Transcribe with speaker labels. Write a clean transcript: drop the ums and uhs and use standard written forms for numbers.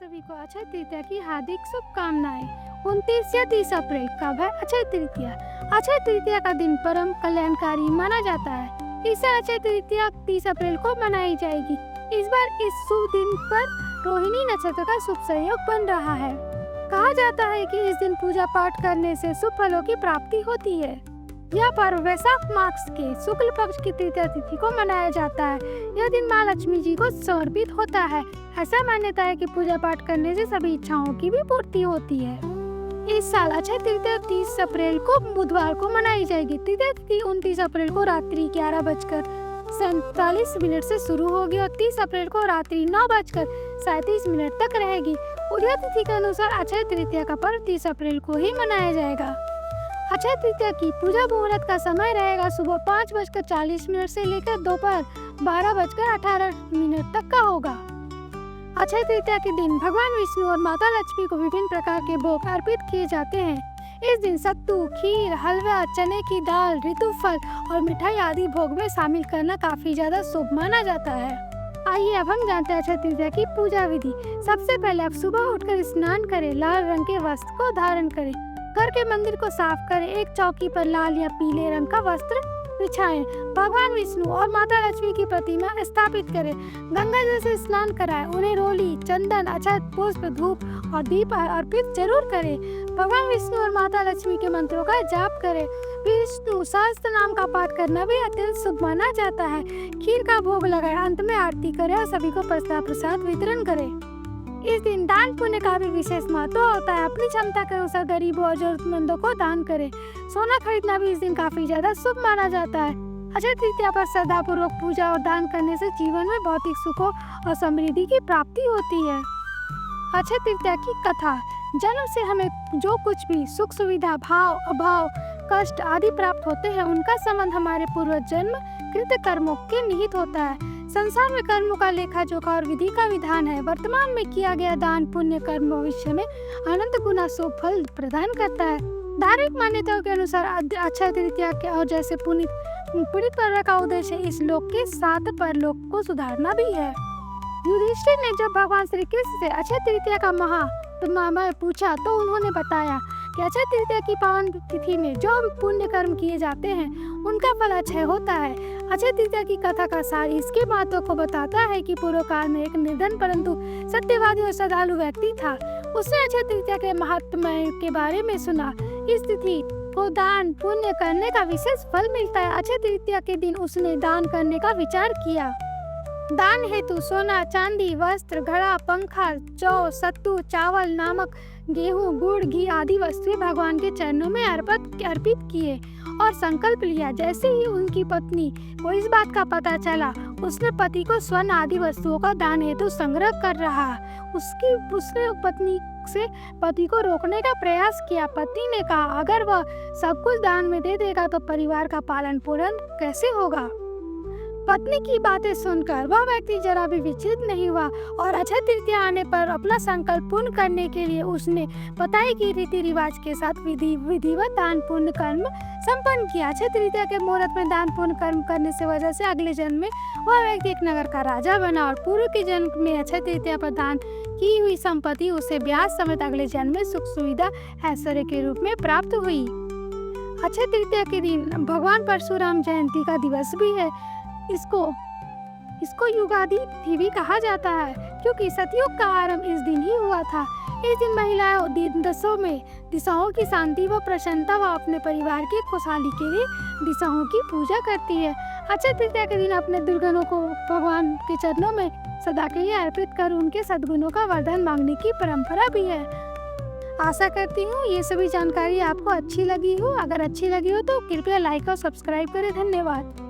Speaker 1: सभी को अक्षय तृतीया की हार्दिक शुभकामनाएं। 29 या 30 अप्रैल कब है अक्षय तृतीया? अक्षय तृतीया का दिन परम कल्याणकारी माना जाता है। इसे अक्षय तृतीया 30 अप्रैल को मनाई जाएगी। इस बार इस शुभ दिन पर रोहिणी नक्षत्र का शुभ संयोग बन रहा है। कहा जाता है कि इस दिन पूजा पाठ करने से शुभ फलों की प्राप्ति होती है। यह पर्व वैशाख मास के शुक्ल पक्ष की तृतीया तिथि को मनाया जाता है। यह दिन माँ लक्ष्मी जी को समर्पित होता है। ऐसा मान्यता है कि पूजा पाठ करने से सभी इच्छाओं की भी पूर्ति होती है। इस साल अक्षय तृतीया 30 अप्रैल को बुधवार को मनाई जाएगी। तृतीया तिथि 29 अप्रैल को रात्रि 11:47 से शुरू होगी और 30 अप्रैल को रात्रि 9:37 तक रहेगी। उदय तिथि के अनुसार अक्षय तृतीया का पर्व 30 अप्रैल को ही मनाया जाएगा। अक्षय तृतीया की पूजा मुहूर्त का समय रहेगा सुबह 5:40 से लेकर दोपहर 12:18 तक का होगा। अक्षय तृतीया के दिन भगवान विष्णु और माता लक्ष्मी को विभिन्न प्रकार के भोग अर्पित किए जाते हैं। इस दिन सत्तू, खीर, हलवा, चने की दाल, ऋतुफल और मिठाई आदि भोग में शामिल करना काफी ज्यादा शुभ माना जाता है। आइए अब हम जानते हैं अक्षय तृतीया की पूजा विधि। सबसे पहले आप सुबह उठकर स्नान करें, लाल रंग के वस्त्र को धारण करें, घर के मंदिर को साफ करें, एक चौकी पर लाल या पीले रंग का वस्त्र बिछाएं, भगवान विष्णु और माता लक्ष्मी की प्रतिमा स्थापित करें, गंगा जल से स्नान कराएं, उन्हें रोली, चंदन, अक्षत, पुष्प, धूप और दीप अर्पित जरूर करें। भगवान विष्णु और माता लक्ष्मी के मंत्रों का जाप करें। विष्णु सहस्त्र नाम का पाठ करना भी अत्यंत शुभ माना जाता है। खीर का भोग लगाएं, अंत में आरती करें और सभी को प्रसाद वितरण करें। इस दिन दान पुण्य का भी विशेष महत्व होता है। अपनी क्षमता के अनुसार गरीबों और जरूरतमंदों को दान करें। सोना खरीदना भी इस दिन काफी ज्यादा शुभ माना जाता है। अक्षय तृतीया पर श्रद्धा पूर्वक पूजा और दान करने से जीवन में भौतिक सुखों और समृद्धि की प्राप्ति होती है। अक्षय तृतीया की कथा। जन्म से हमें जो कुछ भी सुख सुविधा, भाव, अभाव, कष्ट आदि प्राप्त होते हैं, उनका संबंध हमारे पूर्व जन्म कृत कर्मों के निहित होता है। संसार में कर्मों का लेखा जोखा और विधि का विधान है। वर्तमान में किया गया दान पुण्य कर्म भविष्य में अनंत गुना शुभ फल प्रदान करता है। धार्मिक मान्यताओं के अनुसार अक्षय तृतीया के और जैसे पुनीत पर्व का उद्देश्य इस लोक के साथ परलोक को सुधारना भी है। युधिष्ठिर ने जब भगवान श्री कृष्ण से अक्षय तृतीया का महात्म्य पूछा तो उन्होंने बताया कि अक्षय तृतीया की पावन तिथि में जो पुण्य कर्म किए जाते हैं उनका फल अक्षय होता है। अक्षय तृतीया की कथा का सार इसके महत्व को बताता है कि पूर्व काल में एक निर्धन परंतु सत्यवादी और श्रद्धालु व्यक्ति था। उसने अक्षय तृतीया के महात्म्य के बारे में सुना। इस तिथि को दान पुण्य करने का विशेष फल मिलता है। अक्षय तृतीया के दिन उसने दान करने का विचार किया। दान हेतु सोना, चांदी, वस्त्र, घड़ा, पंखा, जौ, सत्तू, चावल, नमक, गेहूं, गुड़, घी आदि वस्तुएं भगवान के चरणों में अर्पित किए और संकल्प लिया। जैसे ही उनकी पत्नी को इस बात का पता चला, उसने पति को स्वर्ण आदि वस्तुओं का दान हेतु संग्रह कर रहा। उसने पत्नी से पति को रोकने का प्रयास किया। पति ने कहा, अगर वह सब कुछ दान में दे देगा तो परिवार का पालन पोषण कैसे होगा? पत्नी की बातें सुनकर वह व्यक्ति जरा भी विचलित नहीं हुआ और अक्षय तृतीया आने पर अपना संकल्प पूर्ण करने के लिए उसने बताई कि रीति रिवाज के साथ विधिवत दान पुण्य कर्म संपन्न किया। अक्षय तृतीया के मुहूर्त में दान पुण्य कर्म करने से वजह से अगले जन्म में वह व्यक्ति एक नगर का राजा बना और पूर्व के जन्म में अक्षय तृतीया पर दान की हुई संपत्ति उसे ब्याज समेत अगले जन्म में सुख सुविधा ऐश्वर्य के रूप में प्राप्त हुई। अक्षय तृतीया के दिन भगवान परशुराम जयंती का दिवस भी है। इसको युगादि तिथि भी कहा जाता है क्योंकि सतयुग का आरंभ इस दिन ही हुआ था। इस दिन महिलाएं दिशाओं की शांति व प्रसन्नता व अपने परिवार की खुशहाली के लिए दिशाओं की पूजा करती है। अक्षय तृतीया के दिन अपने दुर्गुणों को भगवान के चरणों में सदा के लिए अर्पित कर उनके सद्गुणों का वरदान मांगने की परंपरा भी है। आशा करती हूँ ये सभी जानकारी आपको अच्छी लगी हो। अगर अच्छी लगी हो तो कृपया लाइक और सब्सक्राइब करें। धन्यवाद।